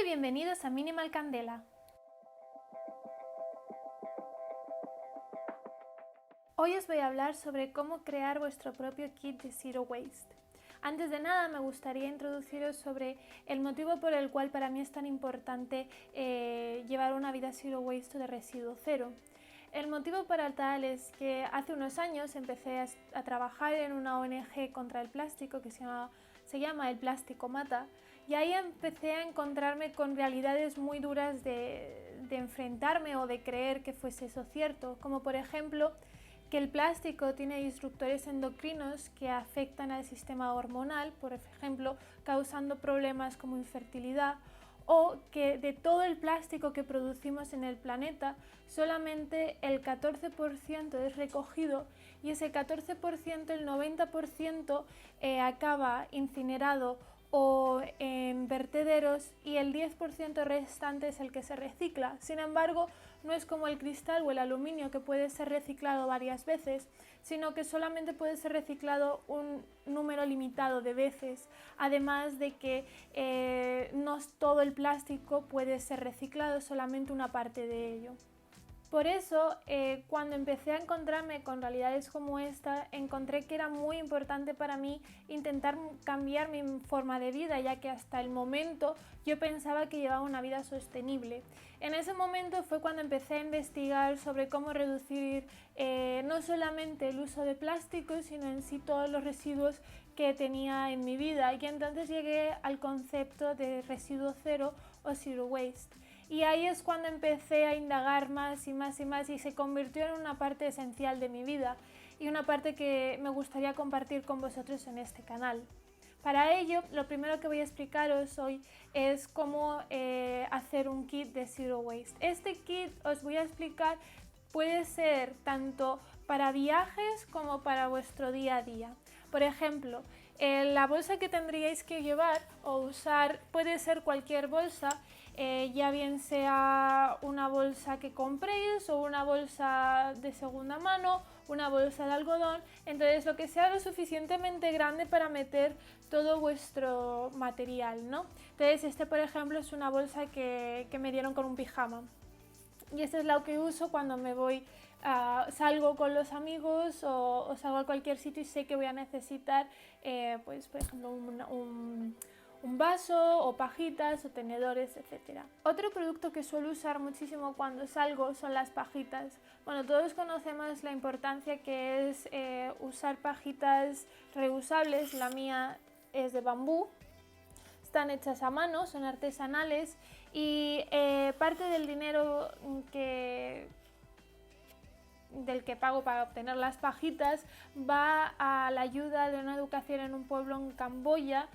y bienvenidos a Minimal Candela. Hoy os voy a hablar sobre cómo crear vuestro propio kit de Zero Waste. Antes de nada me gustaría introduciros sobre el motivo por el cual para mí es tan importante llevar una vida Zero Waste o de residuo cero. El motivo para tal es que hace unos años empecé a trabajar en una ONG contra el plástico que se llama El Plástico Mata, y ahí empecé a encontrarme con realidades muy duras de enfrentarme o de creer que fuese eso cierto, como por ejemplo que el plástico tiene disruptores endocrinos que afectan al sistema hormonal, por ejemplo, causando problemas como infertilidad, o que de todo el plástico que producimos en el planeta, solamente el 14% es recogido y ese 14%, el 90% acaba incinerado o en vertederos y el 10% restante es el que se recicla. Sin embargo, no es como el cristal o el aluminio que puede ser reciclado varias veces, sino que solamente puede ser reciclado un número limitado de veces, además de que no todo el plástico puede ser reciclado, solamente una parte de ello. Por eso, cuando empecé a encontrarme con realidades como esta, encontré que era muy importante para mí intentar cambiar mi forma de vida, ya que hasta el momento yo pensaba que llevaba una vida sostenible. En ese momento fue cuando empecé a investigar sobre cómo reducir no solamente el uso de plástico, sino en sí todos los residuos que tenía en mi vida, y entonces llegué al concepto de residuo cero o zero waste. Y ahí es cuando empecé a indagar más y más y más y se convirtió en una parte esencial de mi vida y una parte que me gustaría compartir con vosotros en este canal. Para ello, lo primero que voy a explicaros hoy es cómo hacer un kit de Zero Waste. Este kit, os voy a explicar, puede ser tanto para viajes como para vuestro día a día. Por ejemplo, la bolsa que tendríais que llevar o usar puede ser cualquier bolsa, ya bien sea una bolsa que compréis o una bolsa de segunda mano, una bolsa de algodón, entonces lo que sea lo suficientemente grande para meter todo vuestro material, ¿no? Entonces este, por ejemplo, es una bolsa que me dieron con un pijama. Y esta es la que uso cuando me voy, salgo con los amigos o salgo a cualquier sitio y sé que voy a necesitar, pues, por ejemplo, un vaso o pajitas o tenedores, etc. Otro producto que suelo usar muchísimo cuando salgo son las pajitas. Bueno, todos conocemos la importancia que es usar pajitas reusables. La mía es de bambú. Están hechas a mano, son artesanales y parte del dinero del que pago para obtener las pajitas va a la ayuda de una educación en un pueblo en Camboya,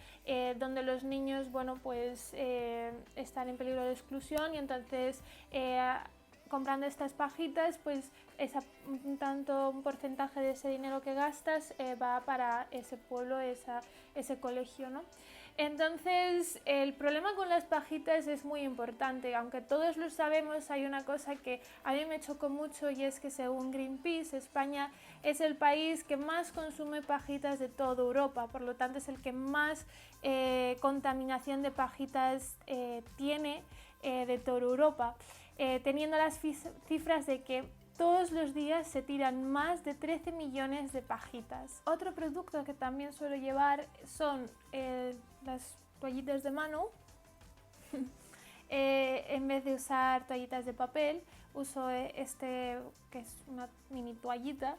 donde los niños, bueno, pues están en peligro de exclusión, y entonces comprando estas pajitas, pues un porcentaje de ese dinero que gastas va para ese pueblo, ese colegio, ¿no? Entonces, el problema con las pajitas es muy importante. Aunque todos lo sabemos, hay una cosa que a mí me chocó mucho, y es que según Greenpeace, España es el país que más consume pajitas de toda Europa. Por lo tanto, es el que más contaminación de pajitas tiene de toda Europa, teniendo las cifras de que todos los días se tiran más de 13 millones de pajitas. Otro producto que también suelo llevar son las toallitas de mano. En vez de usar toallitas de papel, uso este, que es una mini toallita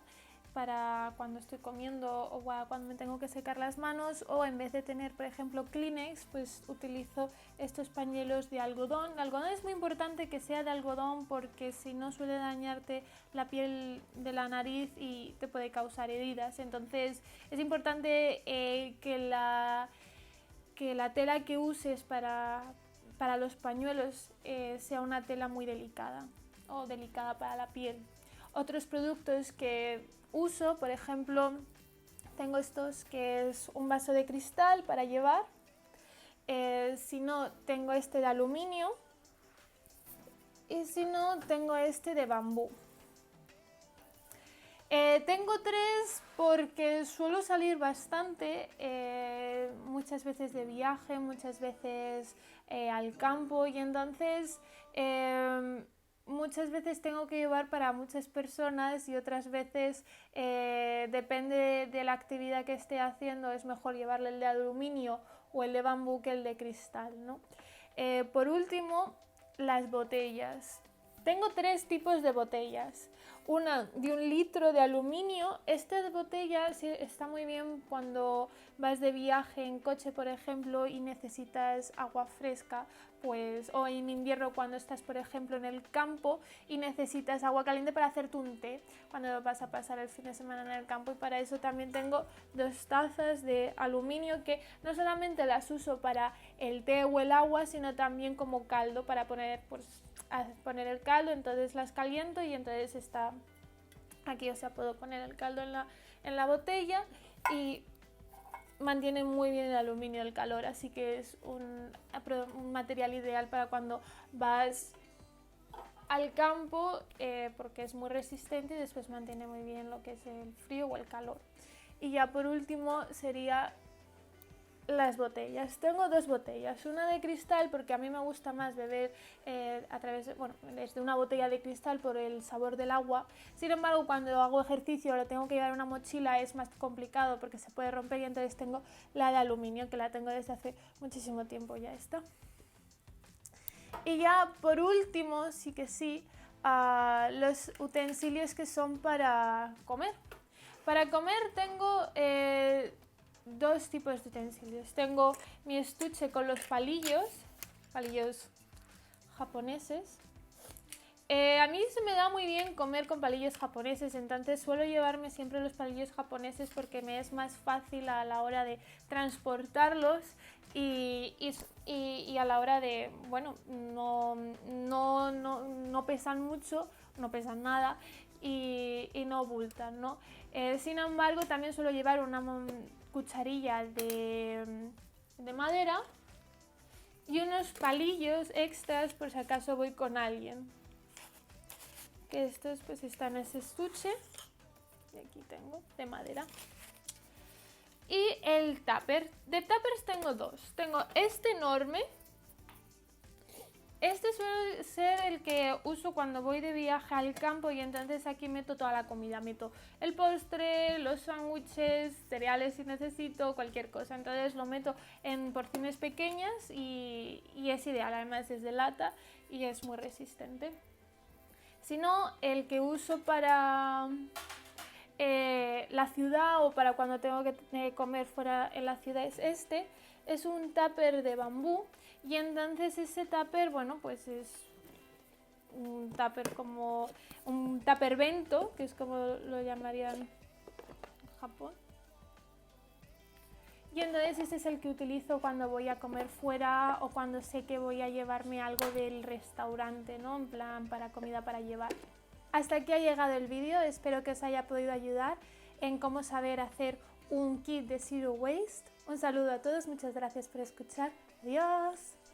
para cuando estoy comiendo o cuando me tengo que secar las manos, o en vez de tener, por ejemplo, Kleenex, pues utilizo estos pañuelos de algodón. El algodón es muy importante que sea de algodón, porque si no suele dañarte la piel de la nariz y te puede causar heridas. Entonces es importante que la tela que uses para los pañuelos sea una tela muy delicada o delicada para la piel. Otros productos que uso, por ejemplo, tengo estos, que es un vaso de cristal para llevar. Si no, tengo este de aluminio, y si no, tengo este de bambú. Tengo 3 porque suelo salir bastante, muchas veces de viaje, muchas veces al campo y entonces muchas veces tengo que llevar para muchas personas y otras veces depende de la actividad que esté haciendo, es mejor llevarle el de aluminio o el de bambú que el de cristal, ¿no? Por último, las botellas. Tengo 3 tipos de botellas. Una de 1 litro de aluminio. Esta botella está muy bien cuando vas de viaje en coche, por ejemplo, y necesitas agua fresca, pues, o en invierno cuando estás, por ejemplo, en el campo y necesitas agua caliente para hacerte un té cuando vas a pasar el fin de semana en el campo. Y para eso también tengo 2 tazas de aluminio que no solamente las uso para el té o el agua, sino también como caldo para poner, pues, a poner el caldo, entonces las caliento y entonces está aquí, o sea, puedo poner el caldo en la botella y mantiene muy bien el aluminio el calor, así que es un material ideal para cuando vas al campo porque es muy resistente y después mantiene muy bien lo que es el frío o el calor. Y ya por último sería las botellas. Tengo 2 botellas, una de cristal porque a mí me gusta más beber a través de, bueno, desde una botella de cristal por el sabor del agua. Sin embargo, cuando hago ejercicio lo tengo que llevar en una mochila, es más complicado porque se puede romper y entonces tengo la de aluminio que la tengo desde hace muchísimo tiempo ya está. Y ya por último, sí que sí, los utensilios que son para comer. Para comer tengo 2 tipos de utensilios. Tengo mi estuche con los palillos japoneses. A mí se me da muy bien comer con palillos japoneses, entonces suelo llevarme siempre los palillos japoneses porque me es más fácil a la hora de transportarlos y a la hora de, bueno, no pesan mucho, no pesan nada y no bultan, ¿no? Sin embargo, también suelo llevar una cucharilla de madera y unos palillos extras por si acaso voy con alguien. Que estos pues están en ese estuche y aquí tengo de madera. Y el tupper. De tuppers tengo 2. Tengo este enorme. Este suele ser el que uso cuando voy de viaje al campo y entonces aquí meto toda la comida. Meto el postre, los sándwiches, cereales si necesito, cualquier cosa. Entonces lo meto en porciones pequeñas y es ideal. Además es de lata y es muy resistente. Si no, el que uso para la ciudad o para cuando tengo que comer fuera en la ciudad es este. Es un tupper de bambú y entonces ese tupper, bueno, pues es un tupper como un tupper bento, que es como lo llamarían en Japón. Y entonces ese es el que utilizo cuando voy a comer fuera o cuando sé que voy a llevarme algo del restaurante, ¿no? En plan para comida para llevar. Hasta aquí ha llegado el vídeo, espero que os haya podido ayudar en cómo saber hacer un kit de Zero Waste. Un saludo a todos, muchas gracias por escuchar. Adiós.